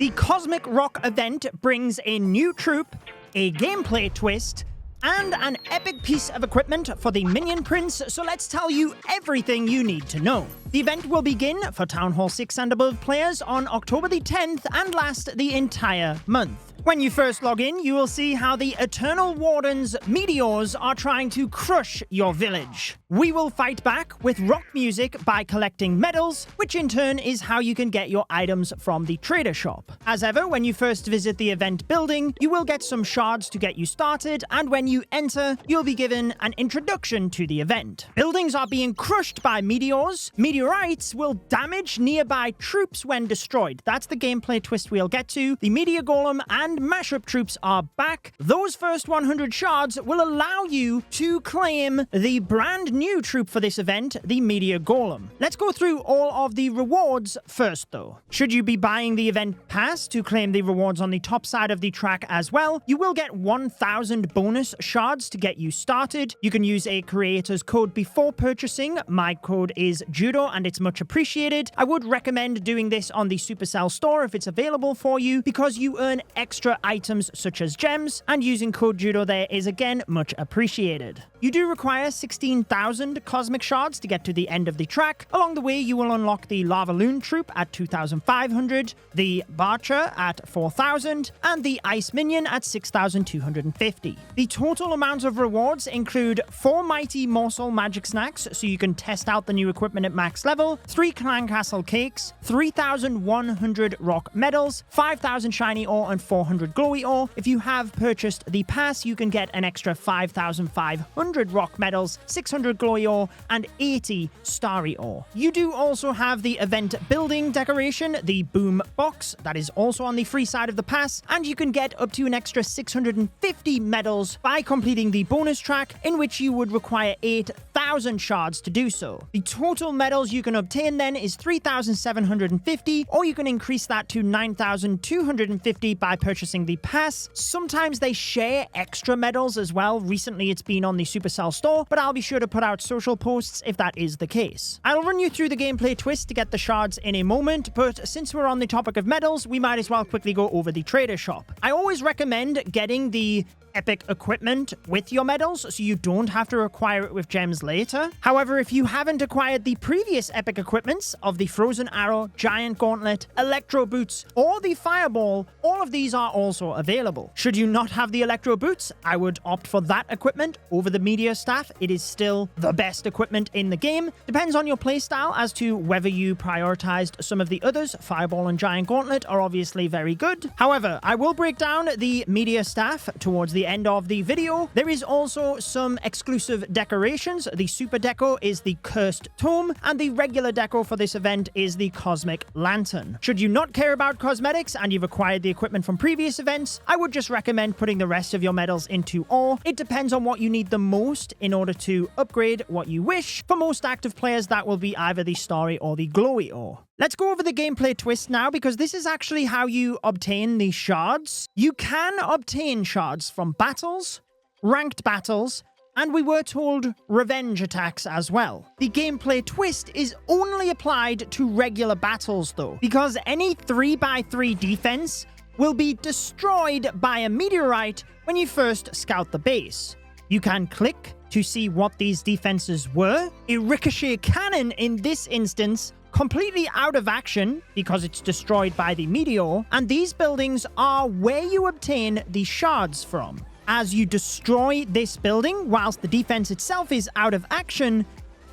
The Cosmic Rock event brings a new troop, a gameplay twist, and an epic piece of equipment for the Minion Prince, so let's tell you everything you need to know. The event will begin for Town Hall 6 and above players on October the 10th and last the entire month. When you first log in, you will see how the Eternal Warden's meteors are trying to crush your village. We will fight back with rock music by collecting medals, which in turn is how you can get your items from the trader shop. As ever, when you first visit the event building, you will get some shards to get you started, and when you enter, you'll be given an introduction to the event. Buildings are being crushed by meteors. Meteorites will damage nearby troops when destroyed. That's the gameplay twist we'll get to. The meteor golem and mashup troops are back. Those first 100 shards will allow you to claim the brand new troop for this event, the meteor golem. Let's go through all of the rewards first though. Should you be buying the event pass to claim the rewards on the top side of the track as well, you will get 1,000 bonus shards to get you started. You can use a creator's code before purchasing. My code is Judo and it's much appreciated. I would recommend doing this on the Supercell store if it's available for you, because you earn extra items such as gems, and using code Judo there is again much appreciated. You do require 16,000 cosmic shards to get to the end of the track. Along the way, you will unlock the Lava Loon troop at 2,500, the Barcher at 4,000, and the Ice Minion at 6,250. The total amount of rewards include 4 Mighty Morsel Magic Snacks, so you can test out the new equipment at max level, 3 Clan Castle Cakes, 3,100 Rock Medals, 5,000 Shiny Ore, and 400 Glowy Ore. If you have purchased the pass, you can get an extra 5,500 Rock Medals, 600 Glowy Ore, and 80 Starry Ore. You do also have the event building decoration, the Boom Box, that is also on the free side of the pass, and you can get up to an extra 650 medals by completing the bonus track, in which you would require 8,000 shards to do so. The total medals you can obtain then is 3,750, or you can increase that to 9,250 by purchasing the pass. Sometimes they share extra medals as well. Recently it's been on the Supercell store, but I'll be sure to put out social posts if that is the case. I'll run you through the gameplay twist to get the shards in a moment, but since we're on the topic of medals, we might as well quickly go over the trader shop. I always recommend getting the epic equipment with your medals, so you don't have to acquire it with gems later. However, if you haven't acquired the previous epic equipments of the Frozen Arrow, Giant Gauntlet, Electro Boots, or the Fireball, all of these are also available. Should you not have the Electro Boots, I would opt for that equipment over the Meteor Staff. It is still the best equipment in the game. Depends on your playstyle as to whether you prioritized some of the others. Fireball and Giant Gauntlet are obviously very good. However, I will break down the Meteor Staff towards the end of the video. There is also some exclusive decorations. The super deco is the Cursed Tome, and the regular deco for this event is the Cosmic Lantern. Should you not care about cosmetics and you've acquired the equipment from previous events, I would just recommend putting the rest of your medals into ore. It depends on what you need the most in order to upgrade what you wish. For most active players, that will be either the Starry or the Glowy Ore. Let's go over the gameplay twist now, because this is actually how you obtain the shards. You can obtain shards from battles, ranked battles, and we were told revenge attacks as well. The gameplay twist is only applied to regular battles though, because any 3x3 defense will be destroyed by a meteorite when you first scout the base. You can click to see what these defenses were. A ricochet cannon in this instance completely out of action because it's destroyed by the meteor, and these buildings are where you obtain the shards from. As you destroy this building whilst the defense itself is out of action,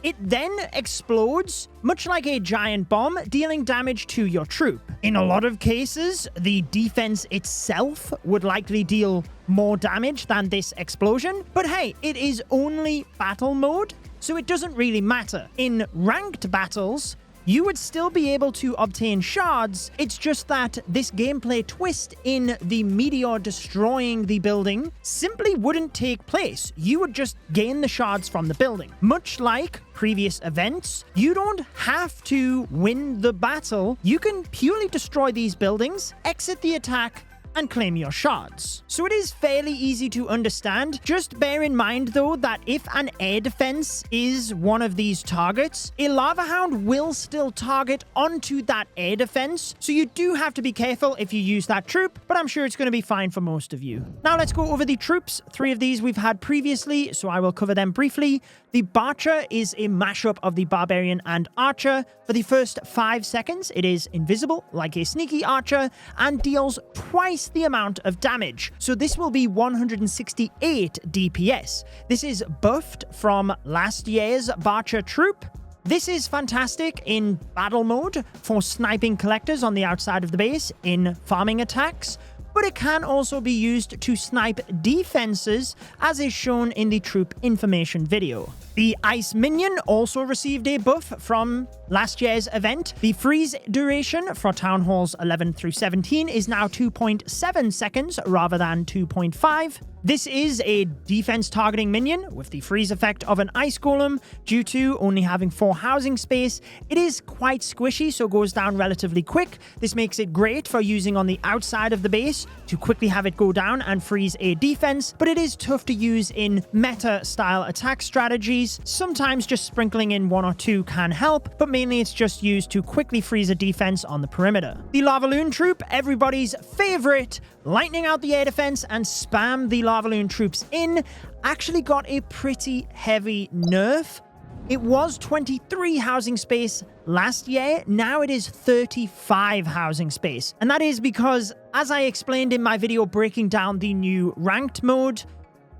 it then explodes, much like a giant bomb, dealing damage to your troop. In a lot of cases, the defense itself would likely deal more damage than this explosion, but hey, it is only battle mode, so it doesn't really matter. In ranked battles, you would still be able to obtain shards. It's just that this gameplay twist in the meteor destroying the building simply wouldn't take place. You would just gain the shards from the building. Much like previous events, you don't have to win the battle. You can purely destroy these buildings, exit the attack, and claim your shards. So it is fairly easy to understand. Just bear in mind though that if an air defense is one of these targets, a lava hound will still target onto that air defense. So you do have to be careful if you use that troop, but I'm sure it's going to be fine for most of you. Now let's go over the troops. 3 of these we've had previously, so I will cover them briefly. The Barcher is a mashup of the Barbarian and Archer. For the first 5 seconds, it is invisible, like a sneaky archer, and deals twice the amount of damage. So this will be 168 DPS. This is buffed from last year's Barcher troop. This is fantastic in battle mode for sniping collectors on the outside of the base in farming attacks, but it can also be used to snipe defenses, as is shown in the troop information video. The Ice Minion also received a buff from last year's event. The freeze duration for Town Halls 11 through 17 is now 2.7 seconds rather than 2.5. This is a defense targeting minion with the freeze effect of an ice golem. Due to only having 4 housing space, it is quite squishy, so goes down relatively quick. This makes it great for using on the outside of the base to quickly have it go down and freeze a defense, but it is tough to use in meta style attack strategies. Sometimes just sprinkling in 1 or 2 can help, but mainly it's just used to quickly freeze a defense on the perimeter. The Lavaloon troop, everybody's favorite, lightning out the air defense and spam the Lavaloon troops in, actually got a pretty heavy nerf. It was 23 housing space last year, now it is 35 housing space. And that is because, as I explained in my video breaking down the new ranked mode,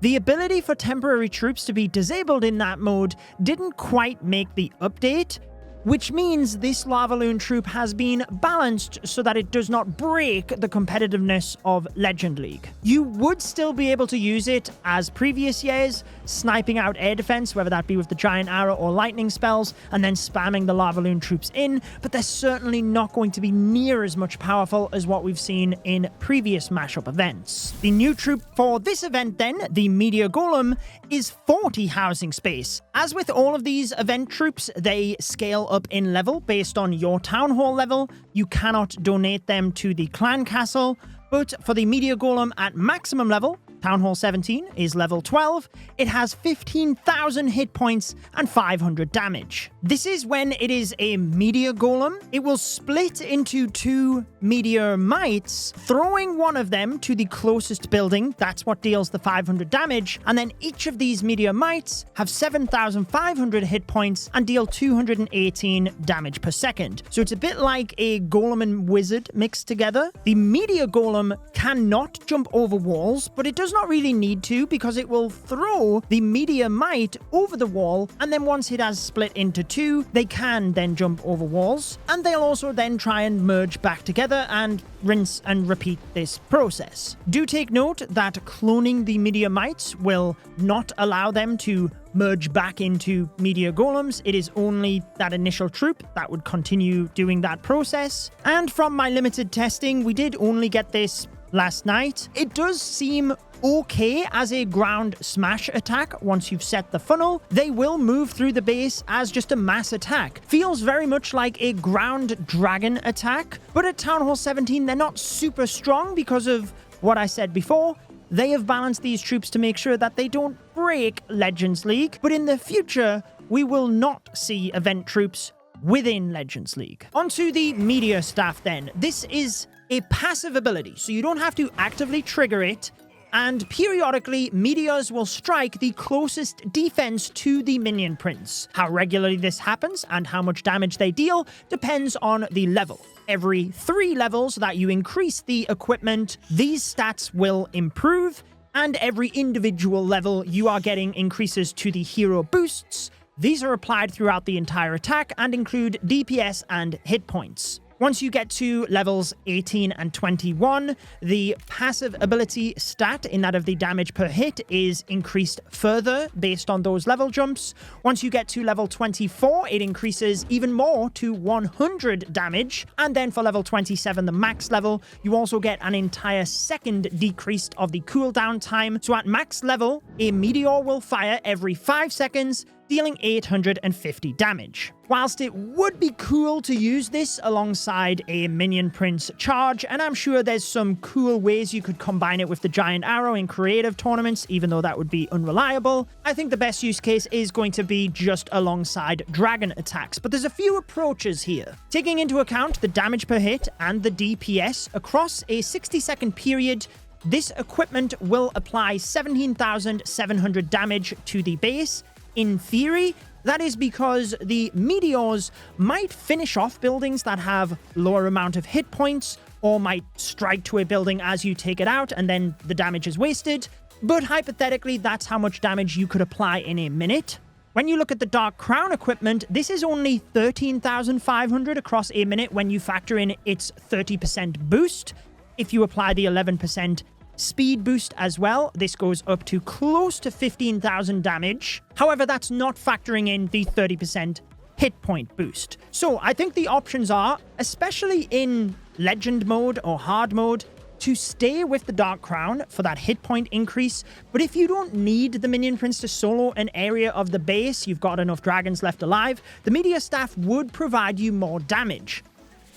the ability for temporary troops to be disabled in that mode didn't quite make the update, which means this Lavaloon troop has been balanced so that it does not break the competitiveness of Legend League. You would still be able to use it as previous years, sniping out air defense, whether that be with the giant arrow or lightning spells, and then spamming the Lavaloon troops in, but they're certainly not going to be near as much powerful as what we've seen in previous mashup events. The new troop for this event then, the Meteor Golem, is 40 housing space. As with all of these event troops, they scale up in level based on your town hall level. You cannot donate them to the clan castle, but for the Meteor Golem at maximum level, Town Hall 17 is level 12. It has 15,000 hit points and 500 damage. This is when it is a Meteor Golem. It will split into 2 Meteor Mites, throwing one of them to the closest building. That's what deals the 500 damage. And then each of these Meteor Mites have 7,500 hit points and deal 218 damage per second. So it's a bit like a Golem and Wizard mixed together. The Meteor Golem cannot jump over walls, but it does not really need to, because it will throw the Meteor Mite over the wall, and then once it has split into 2, they can then jump over walls, and they'll also then try and merge back together and rinse and repeat this process. Do take note that cloning the Meteor Mites will not allow them to merge back into Meteor Golems. It is only that initial troop that would continue doing that process. And from my limited testing, we did only get this last night. It does seem okay as a ground smash attack. Once you've set the funnel, they will move through the base as just a mass attack. Feels very much like a ground dragon attack, but at Town Hall 17 they're not super strong because of what I said before. They have balanced these troops to make sure that they don't break Legends League, but in the future we will not see event troops within Legends League. Onto the Meteor Staff then. This is a passive ability, so you don't have to actively trigger it, and periodically meteors will strike the closest defense to the minion prince. How regularly this happens and how much damage they deal depends on the level. Every 3 levels that you increase the equipment, these stats will improve, and every individual level you are getting increases to the hero boosts. These are applied throughout the entire attack and include DPS and hit points. Once you get to levels 18 and 21, the passive ability stat in that of the damage per hit is increased further based on those level jumps. Once you get to level 24, it increases even more to 100 damage. And then for level 27, the max level, you also get an entire second decrease of the cooldown time. So at max level, a meteor will fire every 5 seconds, dealing 850 damage. Whilst it would be cool to use this alongside a Minion Prince charge, and I'm sure there's some cool ways you could combine it with the Giant Arrow in creative tournaments, even though that would be unreliable, I think the best use case is going to be just alongside dragon attacks. But there's a few approaches here. Taking into account the damage per hit and the DPS across a 60-second period, this equipment will apply 17,700 damage to the base. In theory, that is because the meteors might finish off buildings that have lower amount of hit points, or might strike to a building as you take it out and then the damage is wasted. But hypothetically, that's how much damage you could apply in a minute. When you look at the Dark Crown equipment, this is only 13,500 across a minute when you factor in its 30% boost. If you apply the 11% speed boost as well, this goes up to close to 15,000 damage. However, that's not factoring in the 30% hit point boost. So I think the options are, especially in legend mode or hard mode, to stay with the Dark Crown for that hit point increase. But if you don't need the Minion Prince to solo an area of the base, you've got enough dragons left alive, the Meteor Staff would provide you more damage.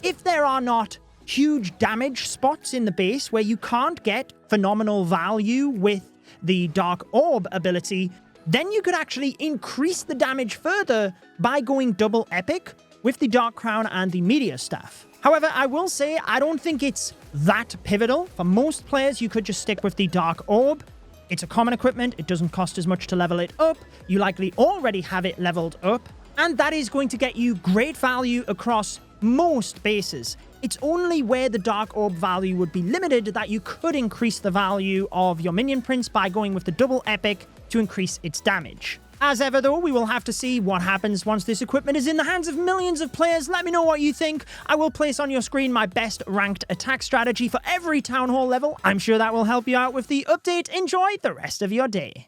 If there are not huge damage spots in the base where you can't get phenomenal value with the Dark Orb ability, then you could actually increase the damage further by going double epic with the Dark Crown and the Meteor Staff. However, I will say I don't think it's that pivotal. For most players, you could just stick with the Dark Orb. It's a common equipment, it doesn't cost as much to level it up, you likely already have it leveled up, and that is going to get you great value across most bases. It's only where the Dark Orb value would be limited that you could increase the value of your Minion Prince by going with the double epic to increase its damage. As ever though, we will have to see what happens once this equipment is in the hands of millions of players. Let me know what you think. I will place on your screen my best ranked attack strategy for every Town Hall level. I'm sure that will help you out with the update. Enjoy the rest of your day.